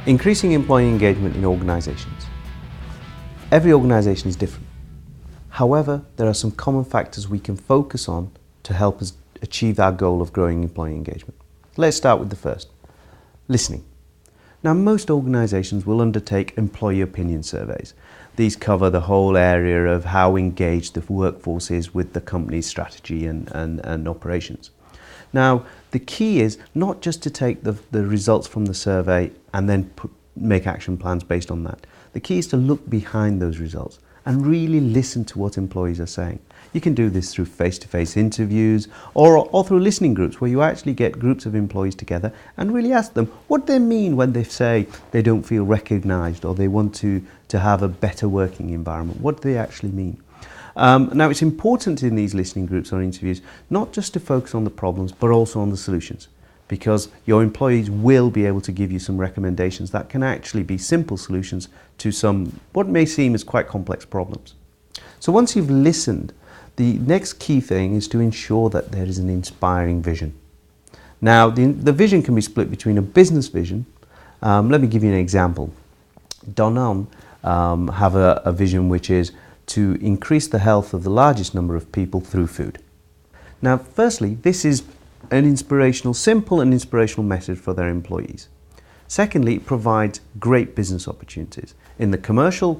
Increasing employee engagement in organisations. Every organisation is different. However, there are some common factors we can focus on to help us achieve our goal of growing employee engagement. Let's start with the first, listening. Now, most organisations will undertake employee opinion surveys. These cover the whole area of how engaged the workforce is with the company's strategy and operations. Now, the key is not just to take the results from the survey and then make action plans based on that. The key is to look behind those results and really listen to what employees are saying. You can do this through face-to-face interviews or through listening groups where you actually get groups of employees together and really ask them what they mean when they say they don't feel recognised or they want to have a better working environment. What do they actually mean? Now, it's important in these listening groups or interviews not just to focus on the problems but also on the solutions, because your employees will be able to give you some recommendations that can actually be simple solutions to some what may seem as quite complex problems. So once you've listened, the next key thing is to ensure that there is an inspiring vision. Now, the vision can be split between a business vision. Let me give you an example. Danone have a vision which is to increase the health of the largest number of people through food. Now, firstly, this is an simple and inspirational message for their employees. Secondly, it provides great business opportunities. In the commercial,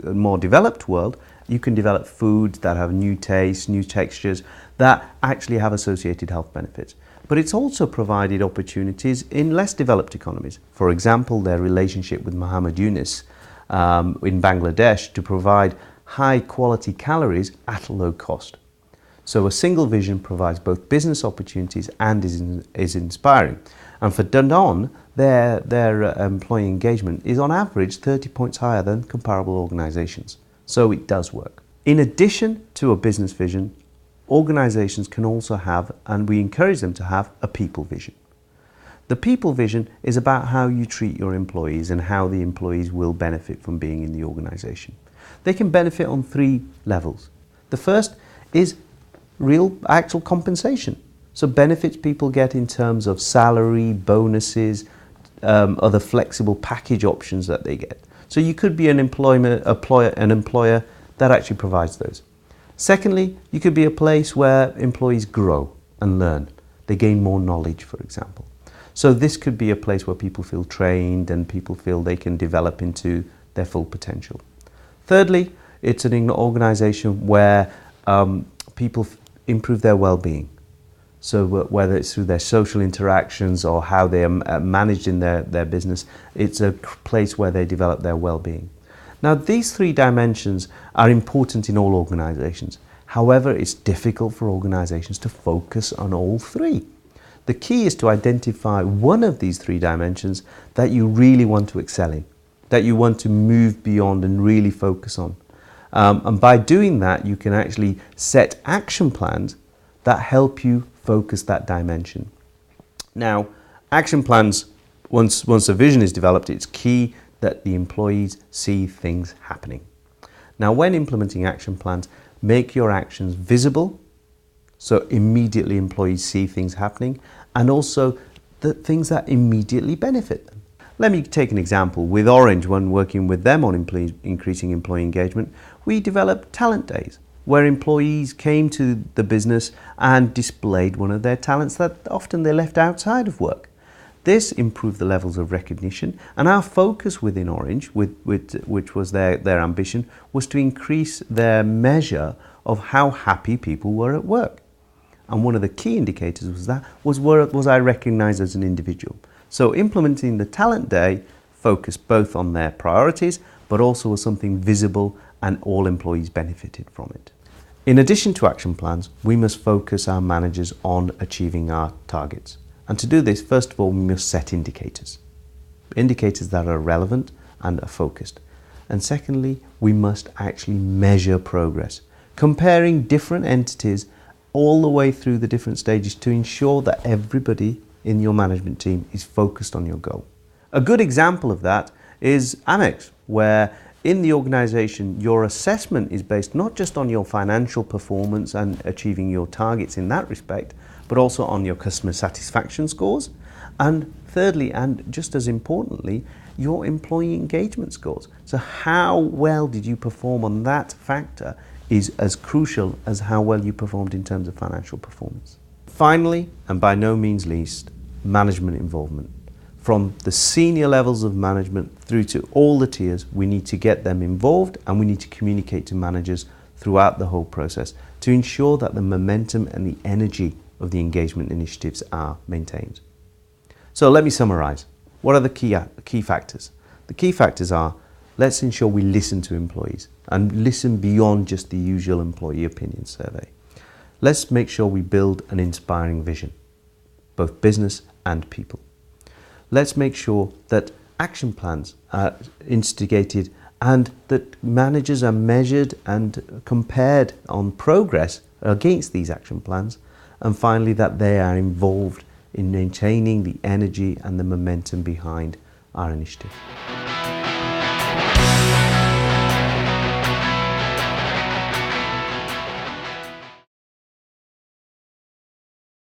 more developed world, you can develop foods that have new tastes, new textures, that actually have associated health benefits. But it's also provided opportunities in less developed economies. For example, their relationship with Muhammad Yunus in Bangladesh to provide high quality calories at a low cost. So a single vision provides both business opportunities and is inspiring. And for Danone, their employee engagement is on average 30 points higher than comparable organisations. So it does work. In addition to a business vision, organisations can also have, and we encourage them to have, a people vision. The people vision is about how you treat your employees and how the employees will benefit from being in the organisation. They can benefit on 3 levels. The first is real actual compensation. So benefits people get in terms of salary, bonuses, other flexible package options that they get. So you could be an employer that actually provides those. Secondly, you could be a place where employees grow and learn. They gain more knowledge, for example. So this could be a place where people feel trained and people feel they can develop into their full potential. Thirdly, it's an organisation where people improve their well-being. So whether it's through their social interactions or how they are managed in their business, it's a place where they develop their well-being. Now, these 3 dimensions are important in all organisations. However, it's difficult for organisations to focus on all 3. The key is to identify one of these 3 dimensions that you really want to excel in, that you want to move beyond and really focus on. And by doing that, you can actually set action plans that help you focus that dimension. Now, action plans, once a vision is developed, it's key that the employees see things happening. Now, when implementing action plans, make your actions visible, so immediately employees see things happening, and also the things that immediately benefit them. Let me take an example. With Orange, when working with them on increasing employee engagement, we developed talent days, where employees came to the business and displayed one of their talents that often they left outside of work. This improved the levels of recognition, and our focus within Orange, which was their ambition, was to increase their measure of how happy people were at work. And one of the key indicators was I recognised as an individual. So implementing the talent day focused both on their priorities, but also was something visible and all employees benefited from it. In addition to action plans, we must focus our managers on achieving our targets. And to do this, first of all, we must set indicators. Indicators that are relevant and are focused. And secondly, we must actually measure progress, comparing different entities all the way through the different stages to ensure that everybody in your management team is focused on your goal. A good example of that is Amex, where in the organisation your assessment is based not just on your financial performance and achieving your targets in that respect, but also on your customer satisfaction scores. And thirdly, and just as importantly, your employee engagement scores. So how well did you perform on that factor is as crucial as how well you performed in terms of financial performance. Finally, and by no means least, management involvement. From the senior levels of management through to all the tiers, we need to get them involved, and we need to communicate to managers throughout the whole process to ensure that the momentum and the energy of the engagement initiatives are maintained. So let me summarize. What are the key factors? The key factors are, let's ensure we listen to employees and listen beyond just the usual employee opinion survey. Let's make sure we build an inspiring vision, both business and people. Let's make sure that action plans are instigated and that managers are measured and compared on progress against these action plans. And finally, that they are involved in maintaining the energy and the momentum behind our initiative.